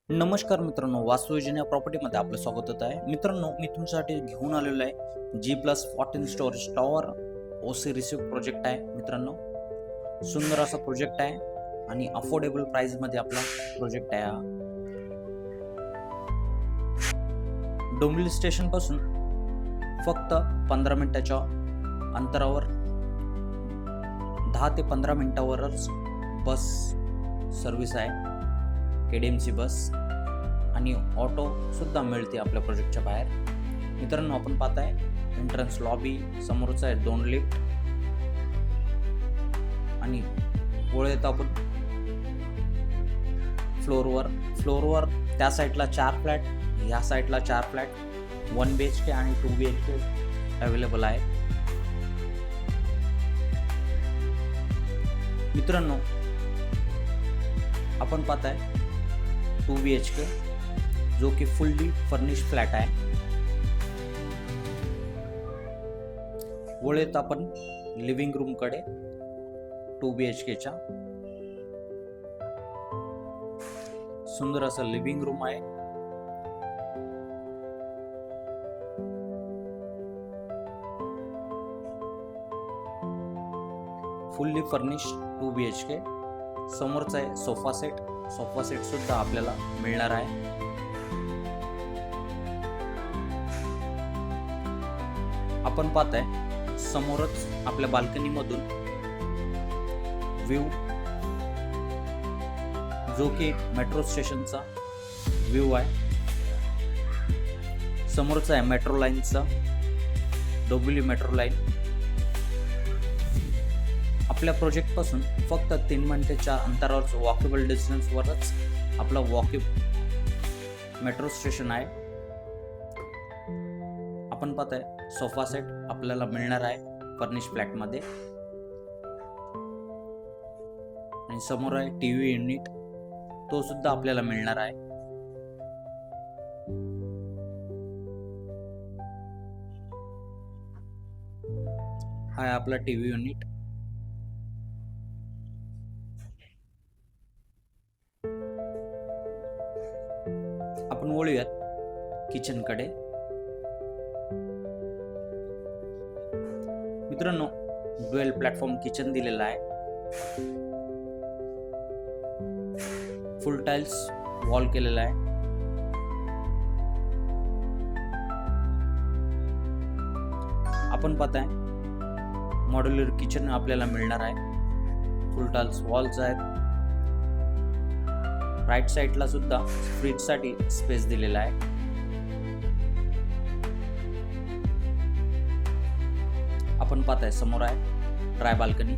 नमस्कार मित्रांनो, वास्तुयोजना या प्रॉपर्टीमध्ये आपलं स्वागत होत आहे. मित्रांनो, मी तुमच्यासाठी घेऊन आलेलो आहे G+14 storage tower OC receive project आहे. मित्रांनो, सुंदर असा प्रोजेक्ट आहे आणि अफोर्डेबल प्राइसमध्ये आपला प्रोजेक्ट आहे. हा डोंबिवली स्टेशन पासून फक्त 15 मिनिटाच्या अंतरावर 10 ते 15 मिनिटावरच बस सर्व्हिस आहे. KDMC बस आणि ऑटो सुद्धा मिळते आपल्या प्रोजेक्टच्या बाहेर. मित्रांनो, आपण पाहताय एंट्रन्स लॉबी, समोरच आहे 2 लिफ्ट आणि पुढे येतो आपण फ्लोअरवर त्या साईडला 4 फ्लॅट, ह्या साईडला 4 फ्लॅट 1 BHK आणि 2 BHK अवेलेबल आहे. मित्रांनो, आपण पाहताय 2 BHK जो की फुल्ली फर्निश फ्लॅट आहे. वळत आपण लिव्हिंग रूम कडे 2 BHKच्या सुंदर असं लिव्हिंग रूम आहे. Fully furnish 2 BHK. समोरचा आहे सोफा सेट सुद्धा आपल्याला मिळणार आहे. आपण पाहताय समोरच आपल्या बाल्कनी मधून व्ह्यू जो की मेट्रो स्टेशनचा व्ह्यू आहे. समोरचा आहे मेट्रो लाईनचा, डोंबिवली मेट्रो लाईन. आपल्या प्रोजेक्ट पासून फक्त 3 मिनिटाच्या अंतरावर वॉकेबल डिस्टन्सवरच आपला मेट्रो स्टेशन आहे. आपण पाहताय सोफा सेट आपल्याला मिळणार आहे फर्निश फ्लॅट मध्ये आणि समोर आहे टीव्ही युनिट, तो सुद्धा आपल्याला मिळणार आहे. हा आहे आपला टीव्ही युनिट. आपण वळूयात किचन कडे. मित्रांनो, ड्युअल प्लॅटफॉर्म किचन दिलेला आहे. फुल टाइल्स वॉल केलेला आहे. आपण पाहताय मॉड्युलर किचन आपल्याला मिळणार आहे. फुल टाइल्स वॉल्स आहेत. राईट साइडला सुद्धा फ्रीज साठी स्पेस दिलेला आहे. आपण पाहताय समोर आहे ड्राय बाल्कनी.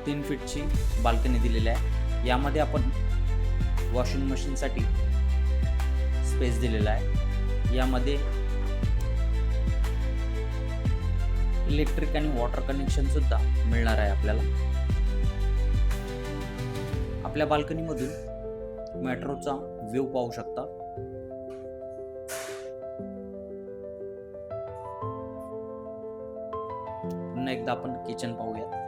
तीन फीटची बाल्कनी दिलेली आहे. यामध्ये आपण वॉशिंग मशीन साठी स्पेस दिलेला आहे. यामध्ये इलेक्ट्रिक आणि वॉटर कनेक्शन सुद्धा मिळणार आहे आपल्याला. आपल्या बाल्कनी मधून मेट्रोचा व्ह्यू पाहू शकता. पुन्हा एकदा आपण किचन पाहूया.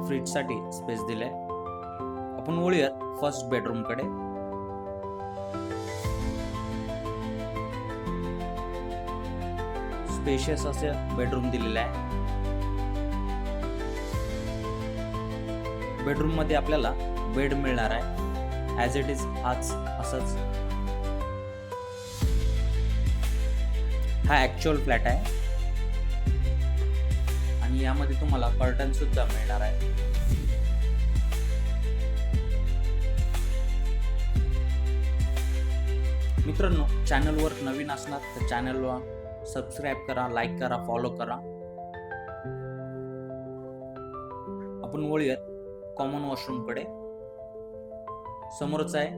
फ्रीज साठी स्पेस दिलाय. आपण वळूयात फर्स्ट बेडरूम कडे. स्पेशियस असे बेडरूम दिलेले आहे. बेडरूम मध्ये आपल्याला बेड मिळणार आहे ॲज इट इज हाच असंच. हा ऍक्च्युअल फ्लॅट आहे आणि यामध्ये तुम्हाला कर्टन सुद्धा मिळणार आहे. मित्रांनो, चॅनलवर नवीन असणार तर चॅनलला सबस्क्राईब करा, लाईक करा, फॉलो करा. आपण वळूयात कॉमन वॉशरूम कडे. समोरच आहे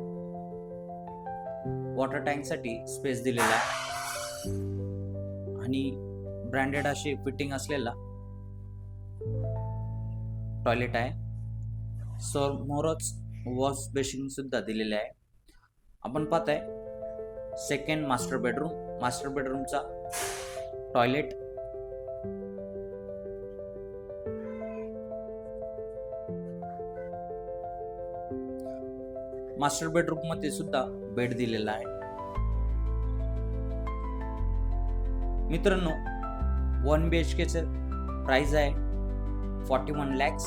वॉटर टँक साठी स्पेस दिलेला आहे आणि ब्रँडेड अशी फिटिंग असलेला टॉयलेट आहे. समोरच वॉश बेसिन सुद्धा दिलेले आहे. आपण पाहताय सेकंड मास्टर बेडरूम. मास्टर बेडरूमचा टॉयलेट, मास्टर बेडरूम मध्ये सुद्धा बेड दिलेला आहे. मित्रांनो, 1 BHK चे प्राइस आहे 41 lakhs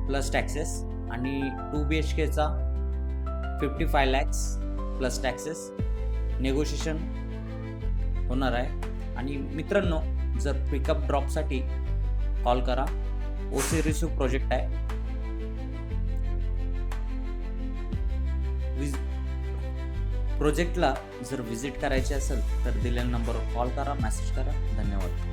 प्लस टॅक्सेस आणि 2 BHK चा 55 lakhs प्लस टॅक्सेस. नेगोशिएशन होणार आहे. आणि मित्रांनो, जर पिकअप ड्रॉपसाठी कॉल करा. ओसी रिसिव्ह प्रोजेक्ट आहे. प्रोजेक्टला जर व्हिजिट करायची असेल तर दिलेल्या नंबरवर कॉल करा, मेसेज करा. धन्यवाद.